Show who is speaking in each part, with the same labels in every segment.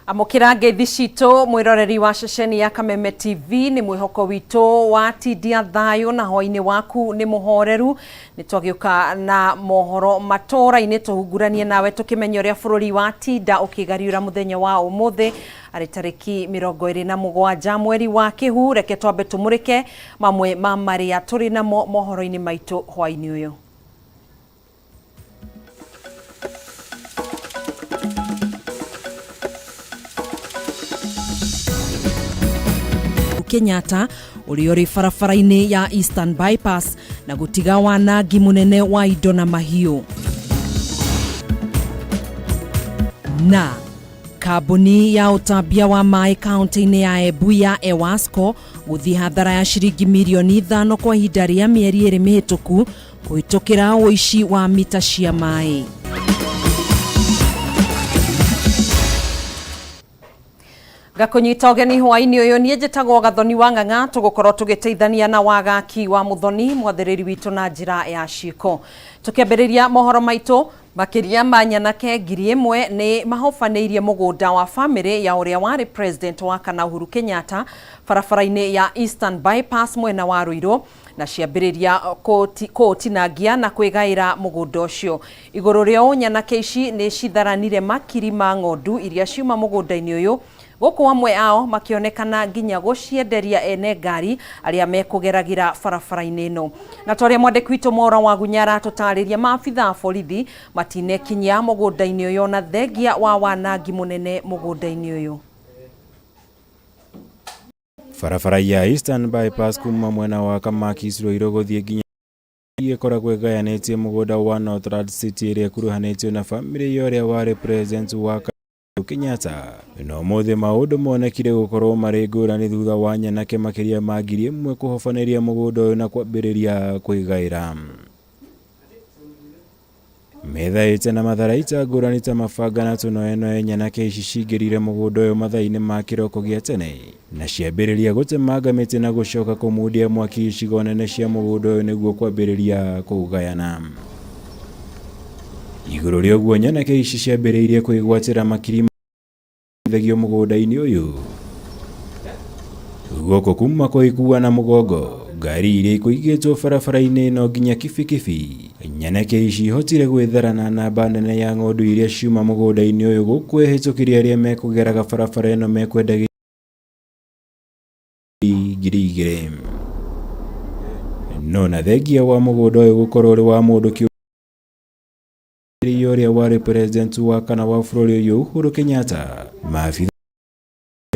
Speaker 1: Amukira ngeithi cito mwiroreri wa ceceni ya Kameme TV ni mwihoko wito wa tindia thayo na hoini waku ni muhoreru ni twagiuka na mohoro matora-ini tuhunguranie nawe tukimenya uria bururi wa tinda ukigariura muthenya wa umuthi ari tariki 27 mweri wa kihu. Reke twambe tumurike mamwe ma maria turi namo mohoro-ini maitu hwaini uyu. Kenyatta uri barabara-ini ya Eastern Bypass na gutiga wanangi munene wa indo na mahiu. Na kambuni ya utambia wa mai kaunti-ini ya Embu ya Ewasco guthii hathara ya shiringi milioni 5 kwa ihinda ria mieri 2 mihituku kuhitukira uici wa mita cia mai. Gakunyita ugeni hwaini uyu nie njitagwo Gathoni wa Ng'ang'a tugukorwo tugiteithania na wagaki wa muthoni mwathiriri witu na njira ya ciiko. Tukiambiriria mohoro maitu makiria ma nyanake 1,000 ni mahofanirie mugunda wa family ya uria wari president wa kana Uhuru Kenyatta barabara-ini ya Eastern Bypass mwena wa Ruiru na ciambiriria kutinangia na kwigaira mugunda ucio. Iguru rio nyanake ici ni citharanire makiri ma ng'ondu iria ciuma mugunda-ini uyu guku amwe ao makionekana nginya gucienderia ene ngari aria mekugeragira barabara-ini ino. Na twaria mwandiki witu Maura wa Gunyara tutariria maabitha borithi matinekinya mugunda-ini uyu na thengia wa wanangi munene mugunda-ini uyu.
Speaker 2: Barabara ya Eastern Bypass kuma mwena wa Kamaki Ruiru guthie nginya ikoragwo igayanĩtie mugunda wa Northland City iria kuruhanĩtio na family yoria wari president wa Kenyatta. No mothe maundu monekire gukorwo mari ngurani thutha wa nyanake makiria ma 1,000 kuhofaniria mugunda uyu na kwambiriria kwigaira. Methaĩte na matharaita ngurani ta mabanga na tunoeno nyanake ici cingĩrire mugunda uyu mathaa-inĩ ma kĩroko gĩa tene na ciambĩrĩria gũtemanga mĩtĩ na gũcoka kũmundia mwaki icigo nene cia mugunda uyu nĩguo kwambĩrĩria kũgayana. Iguru ria uguo nyanake ici ciambĩrĩirie kwĩgwatĩra makiri thegio mugunda-ini uyu guoko kuma kuikua na mugongo ngari iria ikuigĩtwo barabara-ini no nginya kibikibi. Nyanake ici hotire gwĩtharana na namba nene ya ng'ondu iria ciuma mugunda-ini uyu gũkwĩhĩtũkĩria aria mekũgeraga barabara ĩno mekwendagia 2,000. No na thengia wa mugunda uyu gũkorwo ũrĩ wa mũndũ kĩũmbe yoria wari president wa kana wa bururi uyu Uhuru Kenyatta maabitha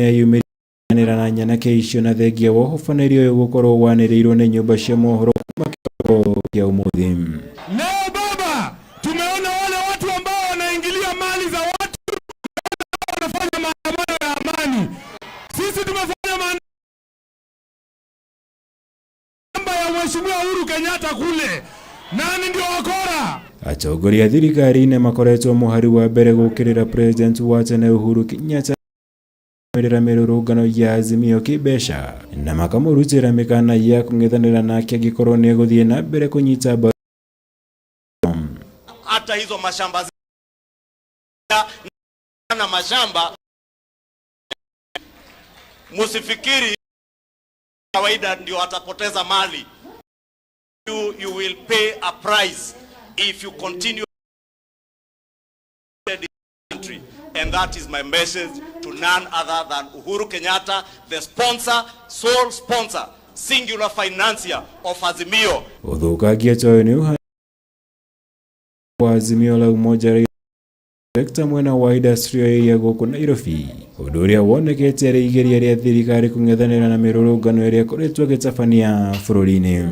Speaker 2: yumĩranĩra na nyanake icio na thengia wa ũhofanĩri uyu gũkorwo wanĩrĩirwo nĩ nyũmba cia mohoro kuma kĩroko kĩa ũmũthĩ.
Speaker 3: Leo baba, tumeona wale watu ambao wanaingilia mali za watu wanafanya maandamano ya amani. Sisi tumefanya maandamano ya Mheshimiwa Uhuru Kenyatta kule. Nani ndio wakora?
Speaker 2: Atongoria thirikari-inĩ makoretwo mũhari wa mbere gũkĩrĩra president wa tene Uhuru Kenyatta merera mĩrũrũngano ya Azimio kĩmbeca na makamũrutĩra mĩkana ya kũng'ethanĩra nake angĩkorwo nĩ egũthiĩ na mbere kũnyita mbaru.
Speaker 4: Hata hizo mashamba na mashamba musifikiri kawaida ndio atapoteza mali. You will pay a price if you continue the country, and that is my message to none other than Uhuru Kenyatta, the sponsor, sole sponsor, singular financier of Azimio.
Speaker 2: Uthukagia toyo ni uhani wa Azimio la umoja sekta mwena wa industry ya gũkũ Nairobi. Ũndũ ũrĩa wonekete arĩ igeria rĩa thirikari kũng'ethanĩra na mĩrũrũngano ĩrĩa ĩkoretwo ĩgĩtabania bũrũri-inĩ.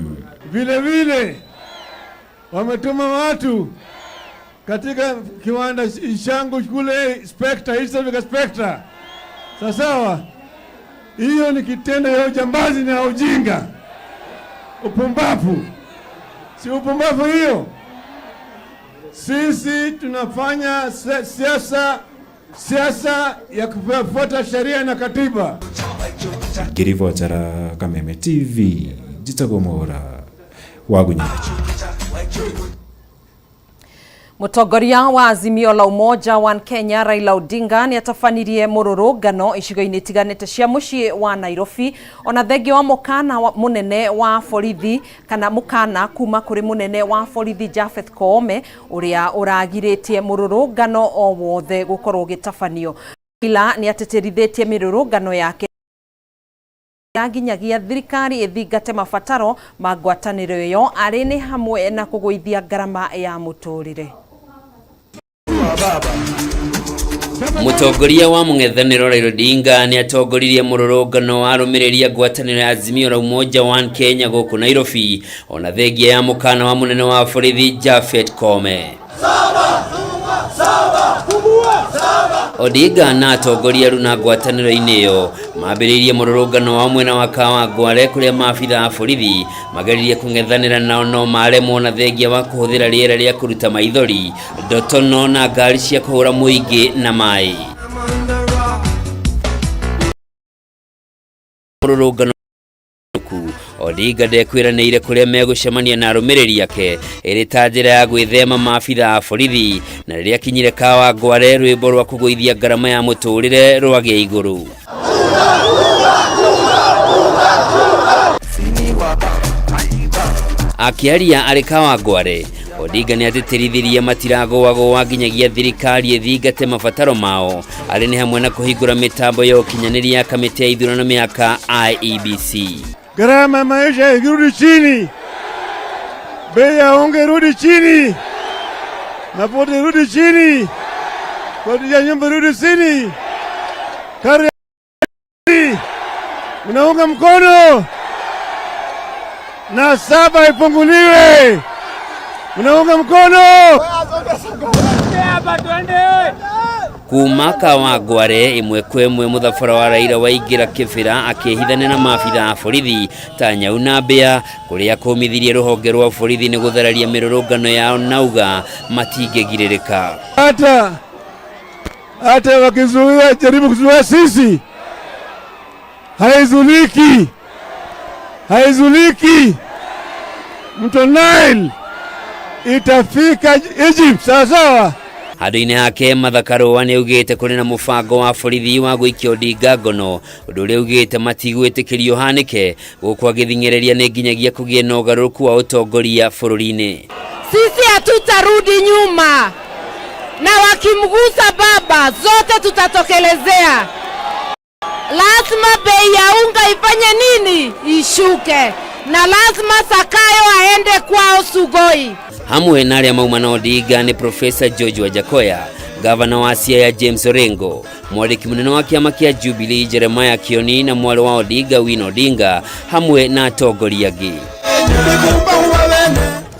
Speaker 3: Vile vile wametuma watu katika kiwanda Ishangu kule Spectra, Eastern Spectra. Sawa. Hiyo ni kitendo ya ujambazi na ujinga. Upumbavu. Si upumbavu hiyo. Sisi tunafanya siasa ya kufuata sheria na katiba.
Speaker 2: Kirivotera Kameme TV, njitagwo Maura wa Gunyara.
Speaker 1: Mutongoria wa Azimio la Umoja wa Kenya Raila Odinga ni atafanirie mururungano icigo-ini itiganite cia mucii wa Nairobi ona thengia wa mukana munene wa borithi kana mukana kuma kuri munene wa borithi Japhet Kameme uria uragiritie mururungano o wothe gukorwo gitafanio. Raila ni ateterithitie mirurungano yake nginyagia thirikari ithingate mabataro ma ngwataniro iyo ari ni hamwe na kuguithia garama ya muturire.
Speaker 5: Mutongoria wa mung'ethaniro Raila Odinga ni atongoririe mururungano wa arumiriria ngwataniro ya Azimio la Umoja wa Kenya guku Nairobi ona thengia ya mukana wa munene wa borithi Japhet Kameme. Odinga na atongoria runa ngwataniro-ini iyo mambiririe mururungano wa mwena wa Kawangware kuria maabitha a borithi mageririe kung'ethanira nao no maremwo na thengia wa kuhuthira riera ria kuruta maithori ndotono na ngari cia kuhura muingi na mai. Mururungano Odinga ndekwiranĩire kuria megucemania na arũmĩrĩri ake ĩrĩ ta njĩra ya gwĩthema maabitha a borithi na rĩrĩa kinyire Kawangware rwĩmbo rwa kũgũithia ngarama ya mũtũrĩre rwagĩa igũrũ. Akiaria arĩ Kawangware, Odinga ni ateterithirie matiragũagũa nginyagia thirikari ithingate mabataro mao arĩ nĩ hamwe na kũhingũra mitambo ya ũkinyanĩria ya kamĩtĩ ya ithurano mĩaka IEBC.
Speaker 3: Gharama ya maisha irudi chini, bei ya unga irudi chini, mafuta irudi chini, kodi ya nyumba irudi chini, kari unaunga mkono na 7 ipunguliwe, unaunga mkono.
Speaker 5: Kuma Kawangware imwe kwa imwe muthafara wa Raila waingira kibira akihithane na maabitha a borithi ta Nyau na Mbĩa kuria kumithirie ruhonge rwa borithi ni guthararia mirurungano yao nauga matingĩgirĩrĩka.
Speaker 3: Hata wakizuia jaribu kuzuia sisi haizuliki. Mto Nile itafika Egypt sawa.
Speaker 5: Handũ-inĩ hake Mathakarũa nĩ augĩte kũrĩ na mũbango wa borithi wa gũikia Odinga ngono ũndũ ũrĩa augĩte matigwĩtĩkĩrio hanĩke gũkũ agĩthing'ĩrĩria nĩ nginyagia kũgĩe na ũgarũrũku wa ũtongoria bũrũri-inĩ.
Speaker 6: Sisi hatutarudi nyuma na wakimgusa baba zote tutatokelezea. Lazima bei ya unga ifanye nini? Ishuke. Na lazima Sakayo aende kwao Sugoi.
Speaker 5: Hamwe na arĩa mauma na Odinga ni Profesa George Wajakoya, gavana wa Siaya James Orengo, mwandĩki mũnene wa kĩama kĩa Jubilee Jeremiah Kioni na mwarĩ wa Odinga Win Odinga hamwe na atongoria angĩ.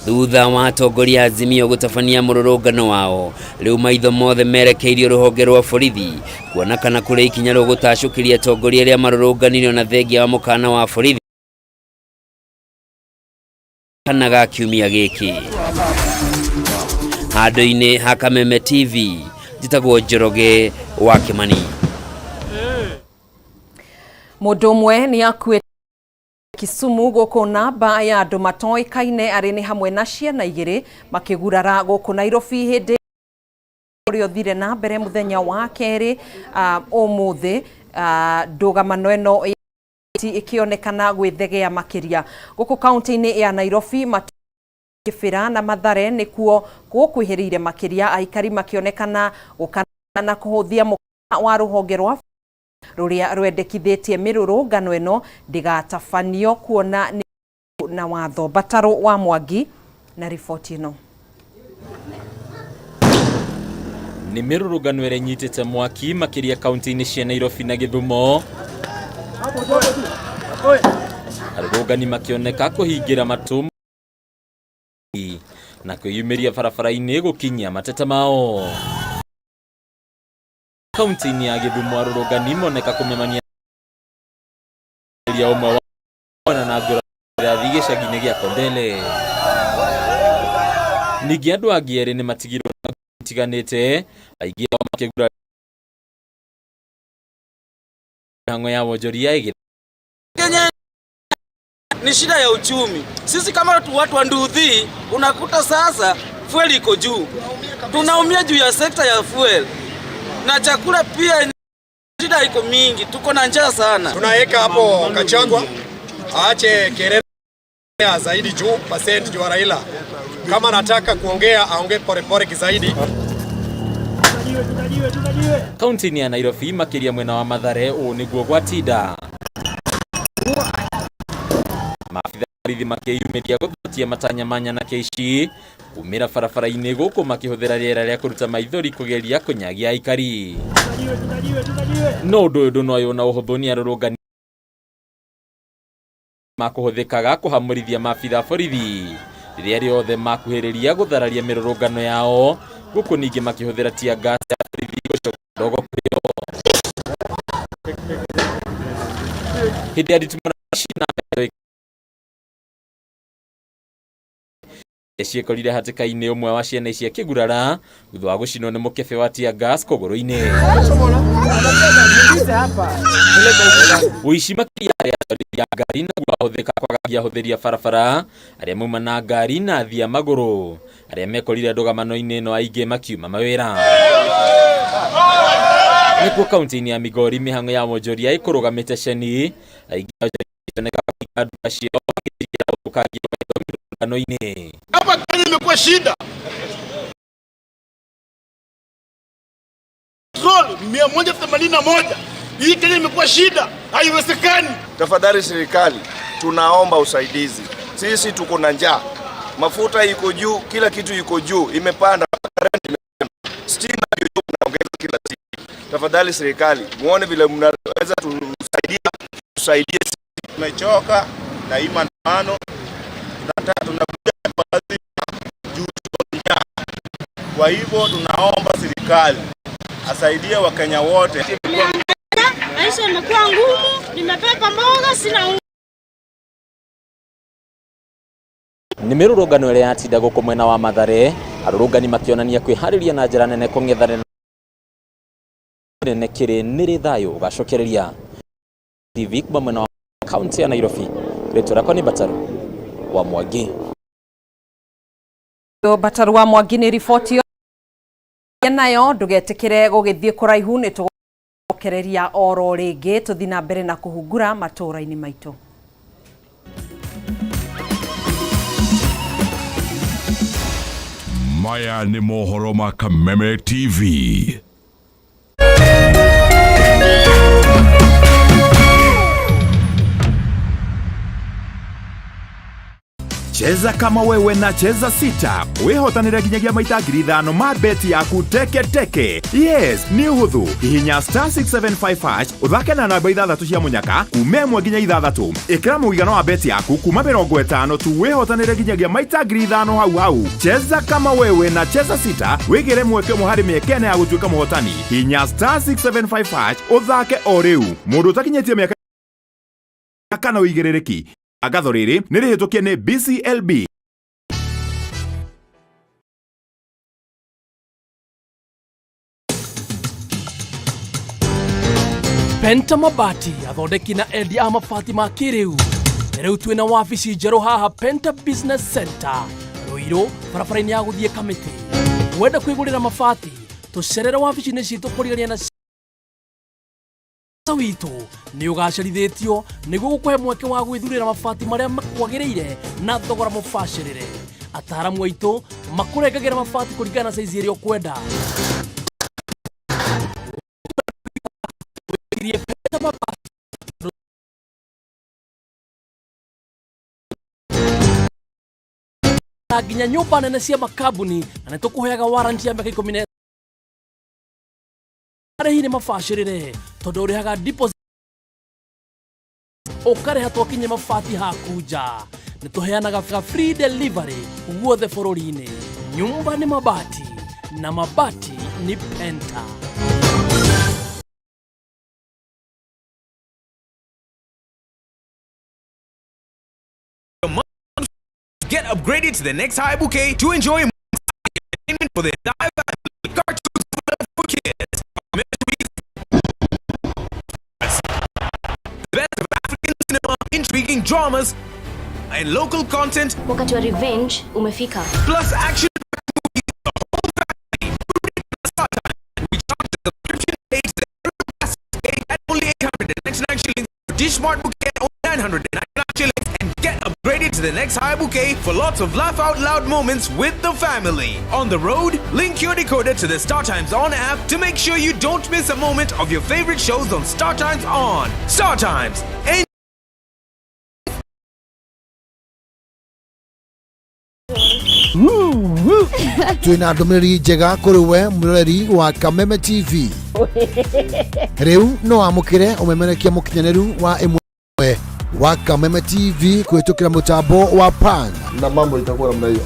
Speaker 5: Thutha wa atongoria Azimio gũtabania mũrũrũngano wao, rĩu maitho mothe merekeirio rũhonge rwa borithi kuona kana kũrĩ ikinya rĩa gũtacũkĩria atongoria arĩa marũrũnganirio na thengia wa mũkana wa borithi kanaga kiumia gĩkĩ. Handũ-inĩ ha Kameme TV njĩtagwo Njoroge wa Kimani.
Speaker 1: Mũndũ ũmwe nĩ akuĩte Kisumu gũkũ namba ya andũ matoĩkaine arĩ nĩ hamwe na ciana igĩrĩ makĩgurara gũkũ Nairobi hĩndĩ ũrĩa ũthire na mbere mũthenya wa kerĩ ũmũthĩ ndũgamano ĩno ikionekana gwĩthegea makĩria gũkũ kaunti-inĩ ya Nairobi kĩbĩra na Mathare nĩkuo gũkwĩhĩrĩire makĩria aikari makĩonekana gũkana na kũhũthia mũkana wa rũhonge rwa rũrĩa rwendekithĩtie mĩrũrũngano ĩno ndĩgatabanio kuona na watho. Bataro wa Mwangi na riboti ĩno.
Speaker 7: Nĩ mĩrũrũngano ĩrĩa ĩnyitĩte mwaki makĩria kaunti-inĩ cia Nairobi na Gĩthumo, arũrũngani makĩoneka kũhingĩra matũ na kwĩyumĩria barabara-inĩ gũkinyia mateta mao. Kaunti-inĩ ya Gĩthumo arũrũngani moneka kũmemania ũmwe wa na ngũra ya gĩcagi-inĩ gĩa Kondele. Ningĩ andũ angĩ erĩ nĩ matigirwo tiganĩte aingĩ ao makĩgura hango ya wonjoria ĩgĩ.
Speaker 8: Kenya ni shida ya uchumi. Sisi kama watu wa Nduthi unakuta sasa fueli iko juu. tunaumia juu ya sekta ya fuel na chakula pia, shida iko mingi, tuko na njaa sana.
Speaker 9: Tunaweka hapo Kachagwa aache kelele zaidi juu percent juu Raila, kama anataka kuongea aongee polepole kizaidi.
Speaker 7: Kaunti ya Nairobi makiria mwena wa Mathare niguo gwatinda maabitha borithi makiyumiria guthatia matanya manya na keici kumira barabara-ini guku makihuthira riera ria kuruta maithori kugeria kunyagia aikari. No ndu no yo na uhuthu ni arurungani makuhuthikaga kuhamurithia maabitha borithi riria riothe makuhiriria guthararia mirurungano yao, guku ningi makihuthira tia gas ya borithi gucoka ndogo kwio hindi aditumana shina ciĩkorire hatĩka-inĩ ũmwe wa ciana icia kĩgurara thutha wa gũcinwo nĩ mũkebe wa tia gas kũgũrũ-inĩ. Ũici makĩria arĩa atwarithia ngari naguo ahũthĩka kwagagia ahũthĩri a barabara arĩa mauma na ngari na athii a magũrũ arĩa mekorire ndũgamano-inĩ ĩno aingĩ makiuma mawĩra. Nĩkuo kaunti-inĩ ya Migori mĩhang'o ya wonjoria ĩkũrũgamĩte ceni aingĩ oneka kũinga nduka ciao makĩria ũkagia ndũgamano-inĩ.
Speaker 10: Hapa Kenya imekuwa shida. Petrol 181. Hii Kenya imekuwa shida. Haiwezekani.
Speaker 9: Tafadhali serikali, tunaomba usaidizi. Sisi tuko na njaa. Mafuta iko juu, kila kitu iko juu, imepanda, rent imepanda. Stima ndio inaongeza kila siku. Tafadhali serikali, muone vile mnaweza tusaidie. Tumechoka na hii maandamano. Tunakuja baadhi juu tunaongea. Kwa hivyo tunaomba serikali asaidie Wakenya wote.
Speaker 11: Maisha imekuwa ngumu, nimepepa mboga sina.
Speaker 7: Nĩ mĩrũrũngano ĩrĩa yatinda gũkũ mwena wa Mathare, arũrũngani makĩonania kwĩharĩria na njĩra nene kũng'ethanĩra nene kĩrĩ nĩrĩ thayũ ũgacokereria. TV kuma mwena wa kaunti ya Nairobi, rĩtwa rĩakwa nĩ Bataru wa Mwangi.
Speaker 1: Bataru wa Mwangi nĩ riboti nayo ndũgetĩkĩre gũgĩthiĩ kũraihu nĩ tũgũcokereria oro rĩngĩ tũthiĩ na mbere na kũhungura matũũra-inĩ maitũ.
Speaker 12: Maya nĩ mohoro ma Kameme TV. Cheza kama wewe na cheza sita. Wehotanĩre nginyagia maita 5,000 ma beti yaku teke teke. Yes, ni uhuthu. Hihinya *675# uthake na namba 6 cia munyaka kuma 1 nginya 6. Ikira mũigana wa beti yaku kuma 50 tu wehotanĩre nginyagia maita 5,000 hau. Cheza kama wewe na cheza sita. Wigire mweke mũhari mĩekene ya gũtuĩka mũhotani. Hihinya *675# uthake o rĩu. Mũndũ utakinyĩtie mĩaka kana ũigĩrĩrĩki. Agatho rĩrĩ nĩ rĩhĩtũkie nĩ BCLB.
Speaker 13: Penta Mabati athondeki na endia a mabati ma kĩrĩu. Rĩu twĩna wabici njerũ haha Penta Business Center Ruiru, barabara-inĩ ya gũthiĩ Kamĩtĩ. Wenda kwĩgũrĩra mabati, tũcerere wabici-inĩ citũ kũrigania na witũ nĩ ũgacĩrithĩtio nĩguo gũkũhe mweke wa gwĩthurĩra mabati marĩa makwagĩrĩire na thogora mũbacĩrĩre. Ataaramu aitũ makũrengagĩra mabati kũringana na size ĩrĩa ũkwenda. Nginya nyũmba nene cia makambuni na nĩtũkũheaga warranty ya mĩaka 10. Arĩhi nĩ mabacĩrĩre tondũ ũrĩhaga deposit ũkarĩha twakinye mabati haku nja. Nĩtũheanaga free delivery guothe bũrũri-inĩ. Nyumba nĩ mabati na mabati ni Penta.
Speaker 14: Get upgraded to the next high bouquet to enjoy entertainment for the entire family. Cartoons for kids. The best of African cinema, intriguing dramas, and local content.
Speaker 11: Wakati wa revenge umefika.
Speaker 14: Plus action movies, the whole family each smart bouquet on 999 shillings and get upgraded to the next high bouquet for lots of laugh out loud moments with the family. On the road, link your decoder to the StarTimes On app to make sure you don't miss a moment of your favorite shows on StarTimes On. StarTimes.
Speaker 15: Twina ndumiriri njega kuri we muroreri wa Kameme TV. Riu no amukire umemerekia mukinyaneru wa imwe wa Kameme TV kuhitukira mutambo wa pan
Speaker 3: na mambo itakuwa namna hiyo.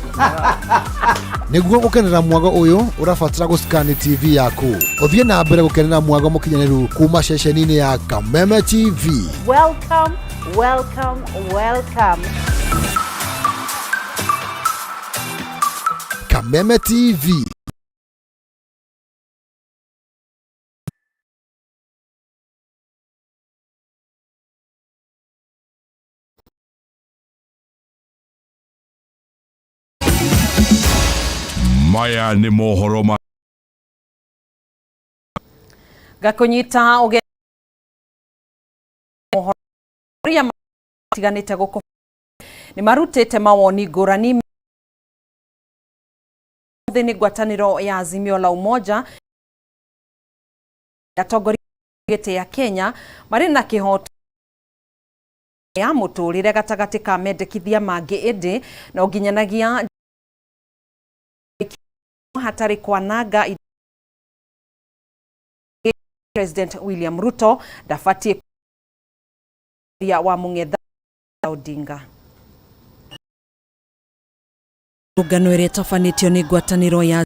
Speaker 15: Niguo gukenera mwago uyu urafatira guscan TV yaku. Uthie na mbere gukenera mwago mukinyaneru kuma ceceni-ini ya Kameme TV.
Speaker 16: Welcome, welcome, welcome.
Speaker 15: Kameme TV.
Speaker 12: Maya ni mohoro ma
Speaker 1: gakunyita uge mohoro ya matiganite guko ni marutite mawoni ngurani thini ngwataniro ya Azimio la Umoja atongoria ya Kenya mari na kihoto ya muturire gatagati ka mendekithia mangi indi na uginyanagia hatari kwananga President William Ruto dafatie ya wa Mung'etha Odinga. Rugano ire tafanitio ni ngwataniro ya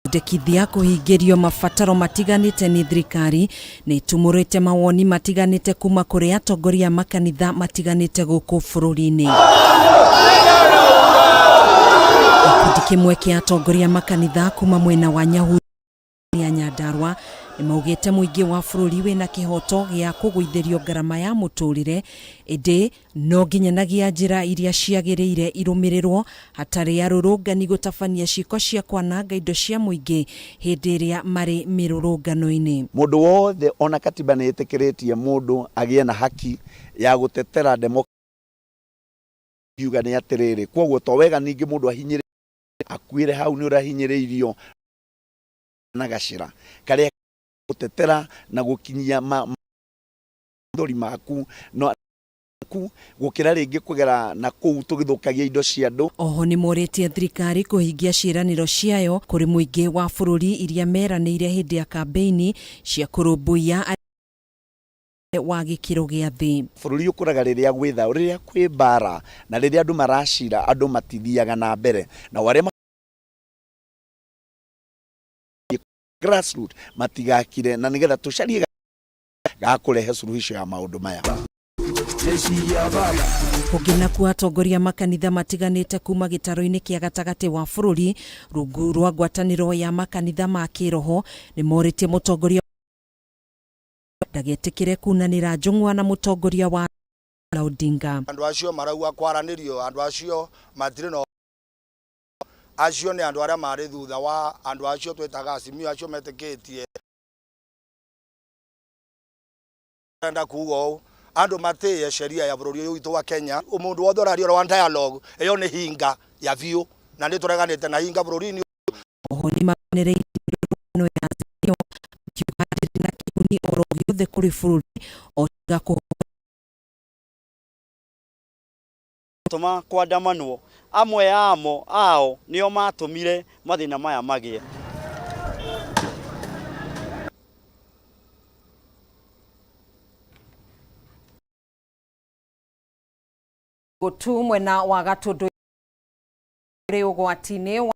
Speaker 1: ndekithia kuhingirio mabataro matiganite ni thirikari ni tumurite mawoni matiganite kuma kuri atongoria makanitha matiganite guku bururi-ini. Gikundi kimwe kia atongoria makanitha kuma mwena wa Nyahururu ya Nyandarua ni maugite muingi wa bururi wina kihoto gia kuguithirio ngarama ya muturire indi no nginyanagia njira iria ciagiriire irumirirwo hatari ya rurungani gutabania ciiko cia kwananga indo cia muingi hindi iria mari mirurungano-ini.
Speaker 17: Mundu wothe ona katiba ni itikiritie mundu agie na haki ya gutetera demokrasia yuga ni atiriri kwoguo to wega ningi mundu ahinyire akuire hau ni urahinyiriirio na gacira karia gutetera na gukinyia thori maku no gukira ringi kugera na kuu tugithukagia indo cia andu.
Speaker 1: Oho ni moretie thirikari kuhingia ciraniro ciayo kuri muingi wa bururi iria meranire hindi ya kampeini cia kurumbuia wa gikiro gia thi.
Speaker 17: Bururi ukuraga riria gwitha riria kwi bara na riria andu maracira andu matithiaga na mbere na ware grassroots matigakire na nigetha tucarie gakurehe suluhisho ya maundu maya.
Speaker 1: Kugina kwa atongoria makanitha matiganite kuma gitaro-ini kia gatagati wa bururi rungu rwa ngwataniro ya makanitha ma kiroho ni moritie mutongoria ndagetikire kunanira njung'wa na mutongoria wa Odinga.
Speaker 10: Andu acio marauga kwaranirio, andu acio matire no acio ni andu aria mari thutha wa andu acio twetaga Azimio acio metikitie enda kugo andu matie sheria ya bururi uyu witu wa Kenya. Umundu wothe urario wa dialogue iyo ni hinga ya view na ni tureganite na hinga bururi-ini.
Speaker 1: Oho ni manereire no ya Azimio kiugatiri na kiguni oro giothe kuri bururi otiga ku
Speaker 18: tuma kwandamanwo amwe amo ao nio matumire mathina maya magie.
Speaker 1: Gutu mwena wa Gatundu ri ugwati-ini wa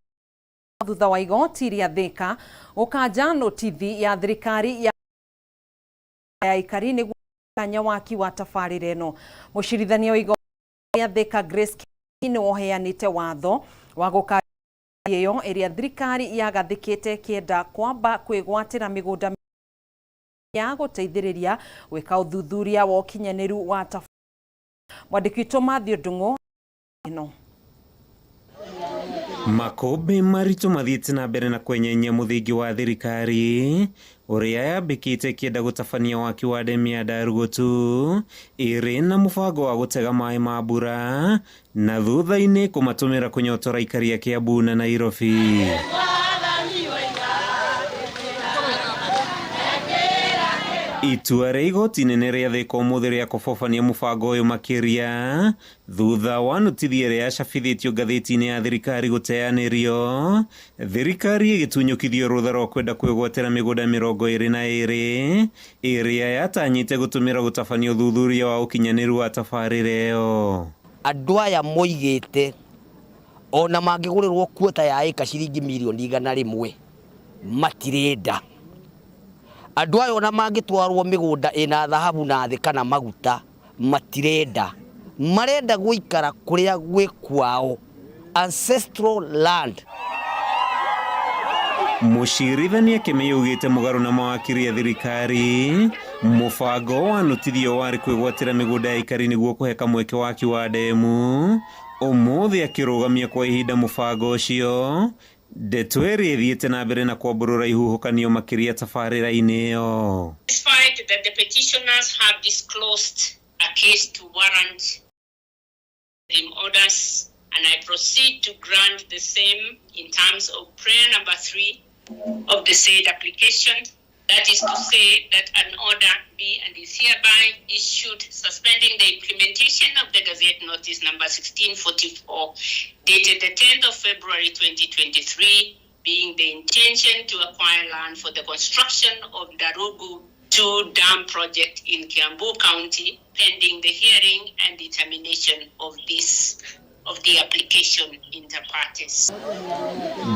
Speaker 1: thutha wa igoti ria Thika ukanja notithi ya thirikari ya ikari niguo kanya waki wa tabarĩra ĩno. Mũcirithania wa igoti ya Thika Grace ni woheanite watho wa gũkaria iyo iria thirikari yagathĩkĩte kienda kwamba kwĩgwatĩra mĩgũnda ya gũteithĩrĩria gwĩka ũthuthuria wa ũkinyanĩru wa tabarĩra. Mwandĩki witũ Mathew Ndung'u ĩno.
Speaker 2: Makombe marito mathiĩte na mbere na kwenyenya muthingi wa thirikari uria yambikite kienda gutabania waki wa ndemu ya Ndarugutu iri na mubango wa gutega mai ma mbura na thutha-ini kumatumira kunyotora ikari ya Kiambu na Nairobi. Itua ria igoti nene riathika umuthi ria kubobania mubango uyu makiria thutha wa notithia ria yacabithitio ngathiti-ini ya thirikari guteanirio, thirikari igitunyukithio rutha rwa kwenda kwigwatira migunda 22 iria yatanyite gutumira gutabania uthuthuria wa ukinyaniru wa tabarire iyo.
Speaker 19: Andu aya moigite ona mangigurirwo kuota ya eka ciringi milioni 100 matirenda. Andu ayo na mangitwarwo migunda ina dhahabu na thĩ kana maguta matirenda. Marenda guikara kuria gwi kwao, ancestral land.
Speaker 2: Mucirithania Kameme ugite mugaru na mawakiri ya thirikari mubango wa notithio wari kwigwatira migunda ya ikari niguo kuheka mweke waki wa ndemu umuthi akirugamia kwa ihinda mubango ucio. Ndeto iri ithiite na mbere na kwamburura ihuhukanio makiria tabarira-ini iyo.
Speaker 20: Despite that the petitioners have disclosed a case to warrant them orders, and I proceed to grant the same in terms of prayer number 3 of the said application. That is to say that an order be and is hereby issued suspending the implementation of the Gazette Notice number 1644 dated the 10th of February 2023, being the intention to acquire land for the construction of Darugu 2 Dam project in Kiambu County, pending the hearing and determination of the application inter partes.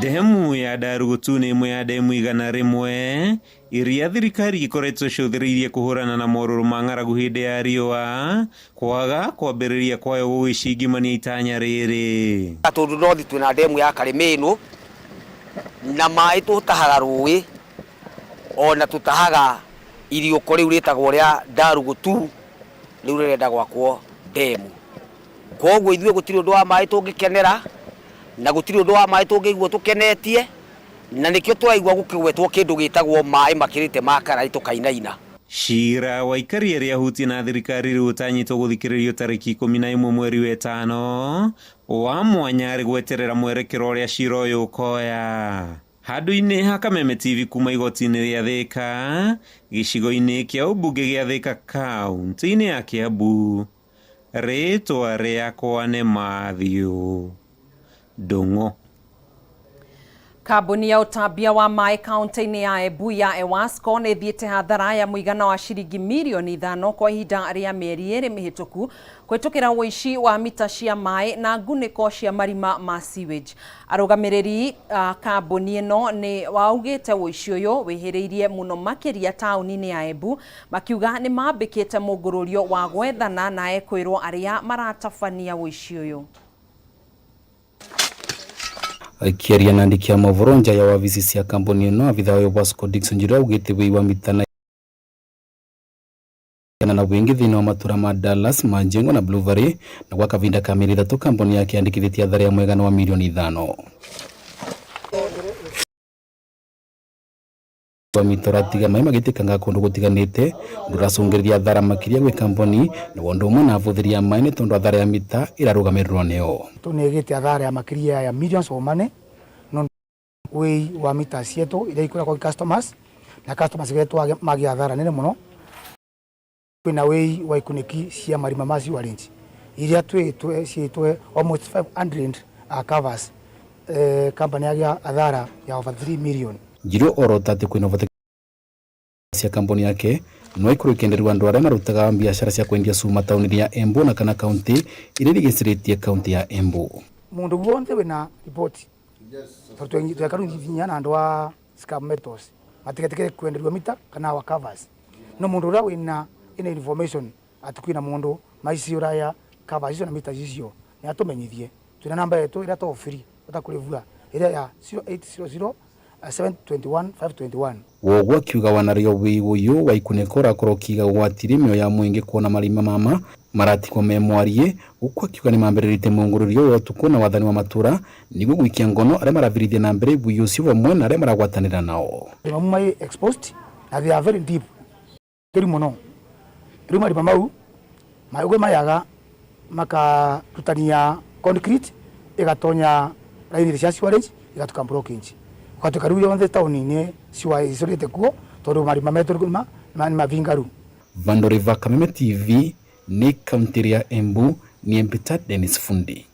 Speaker 2: Demu ya Ndarugutu ni imwe ya demu 100 iria thirikari ikoretwo ciuthiriirie kuhurana na moruru ma ng'aragu hindi ya riua kwaga kwambiriria kwayo gugicingimania itanya riri.
Speaker 19: Tondu no twina demu ya Kameme ino na mai tutahaga rui ona tutahaga irio kuri uritagwo ria Ndarugutu riu rirenda gwakwo demu. Koguo ithuĩ gũtirĩ ũndũ wa mai tũngĩkenera na gũtirĩ ũndũ wa mai tũngĩigua tũkenetie, na nĩkĩo tũraigua gũkĩgwetwo kĩndũ gĩtagwo mai makĩrĩte makarai tũkainaina.
Speaker 2: Cira wa ikari ria huti na thirikari riu utanyitwo guthikiririo tariki 11 mweri wa 5 wa mwanya ri gweterera mwerekero ria cira uyu ukoya. Handu-ini ha Kameme TV kuma igoti-ini ria Thika gicigo-ini kia ubunge gia Thika kaunti-ini ya Kiambu. Rĩtwa rĩakwa nĩ Mathiũ Ndung'u.
Speaker 1: Kambuni ya utambia wa mai kaunti-ini ya Embu ya Ewasco nĩ thiĩte hathara ya mũigana wa ciringi milioni 5 kwa ihinda rĩa mĩeri 2 mĩhĩtũku kũhĩtũkĩra ũici wa mita cia mai na ngunĩko cia marima ma sewage. Arũgamĩrĩri kambuni ĩno nĩ waugĩte ũici ũyũ wĩhĩrĩirie mũno makĩria taũni-inĩ ya Embu, makiuga nĩ mambĩkĩte mũngũrũrio wa gwethana na ekwĩrwo arĩa maratabania ũici ũyũ.
Speaker 21: Akiaria na andiki a mohoro nja ya wabici cia kambuni ĩno, abitha wa Ewasco Dickson Njira augĩte wĩi wa mita na wĩingĩ thĩinĩ wa matura ma Dallas, Majengo na Blue Valley, na gwa kavinda ka mĩeri 3 kambuni yake yandĩkithĩtie hathara ya mũigana wa milioni 5. Wa mitora tiga mai magĩtĩkanga kũndũ gũtiganĩte ndũracũngĩrĩria hathara makĩria gwĩ kambuni na ũndũ ũmwe na abũthĩri ya mai nĩ tondũ hathara ya mita ĩrarũgamĩrĩrwo nĩyo.
Speaker 22: Tũnĩgĩte hathara ya makĩria ya millions of money no wĩi wa mita cietu iria ikũra kwa customers na customers getwa magi hathara nene mũno. Kwĩna wĩi wa ikunĩki cia marima ma sewerage iria twĩtwe almost 500 covers. Company ya hathara ya over 3 million.
Speaker 21: Njiro orota atĩ kwĩna ũhotekano cia kambuni yake no ikorwo ikenderio andũ arĩa marutaga biacara cia kwendia cuma taũni-inĩ ya Embu na kana kaunti iria irigicĩrĩtie kaunti ya Embu.
Speaker 22: Mũndũ wothe wĩna report twekarunya na andũ wa scrap metals matigetekere kwenderio mita kana wa covers. No mũndũ ũrĩa wĩna information atĩ kwĩna mũndũ maici ũraya covers icio na mita icio nĩ atũmenyithie. Twĩna namba yetu ĩrĩa to free ũtakũrĩvua ĩrĩa ya 0800 721 521.
Speaker 21: Woguo akiuga wanario wĩi ũyũ wa ikunĩko ũrakorwo ũkĩiga ũgwati mĩoyo ya mũingĩ kuona marima mama maratikwo memwarie, gũkũ akiuga nĩ mambĩrĩrĩte mũngũrũrio wa ũtukũ na wathani wa matura nĩguo gũikia ngono arĩa maravirithia na mbere wĩi ũcio hamwe na arĩa maragwatanĩra nao.
Speaker 22: Mamwe exposed na they are very deep keri muno riu marima mau maigwe mayaga makarutania concrete igatonya raini cia sewerage igatuka blockage ukatuka riu yonthe tauni-ini ciwa icorete kuo tondu marima metu mavingaru.
Speaker 21: Vandoriva Kameme TV ni kaunti ya Embu ni Empita Dennis Fundi.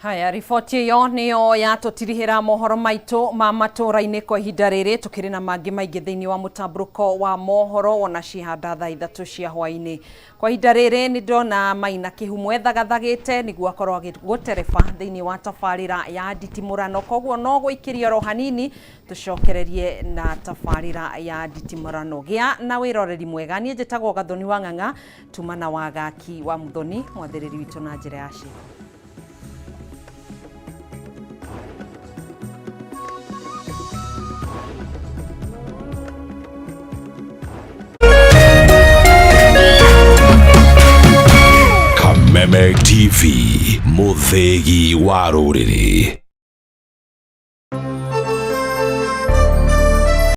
Speaker 1: Haya, riboti iyo niyo yatutirihira mohoro maitu ma matura-ini kwa ihinda riri tukiri na mangi maingi thiini wa mutamburuko wa mohoro ona cihanda thaa 3 cia hwaini. Kwa ihinda riri ni ndona Maina Kihumo ethagathagite niguo akorwo agigutereba thiini wa tabarira ya nditimurano, koguo no gwikiria ro hanini tucokererie na tabarira ya nditimurano. Gia na wiroreri mwega, nie njitagwo Gathoni wa Ng'ang'a, tumana wa gaki wa Muthoni, mwathiriri witu na njira ya ciĩko.
Speaker 4: Kameme TV, muthegi wa rũrĩrĩ.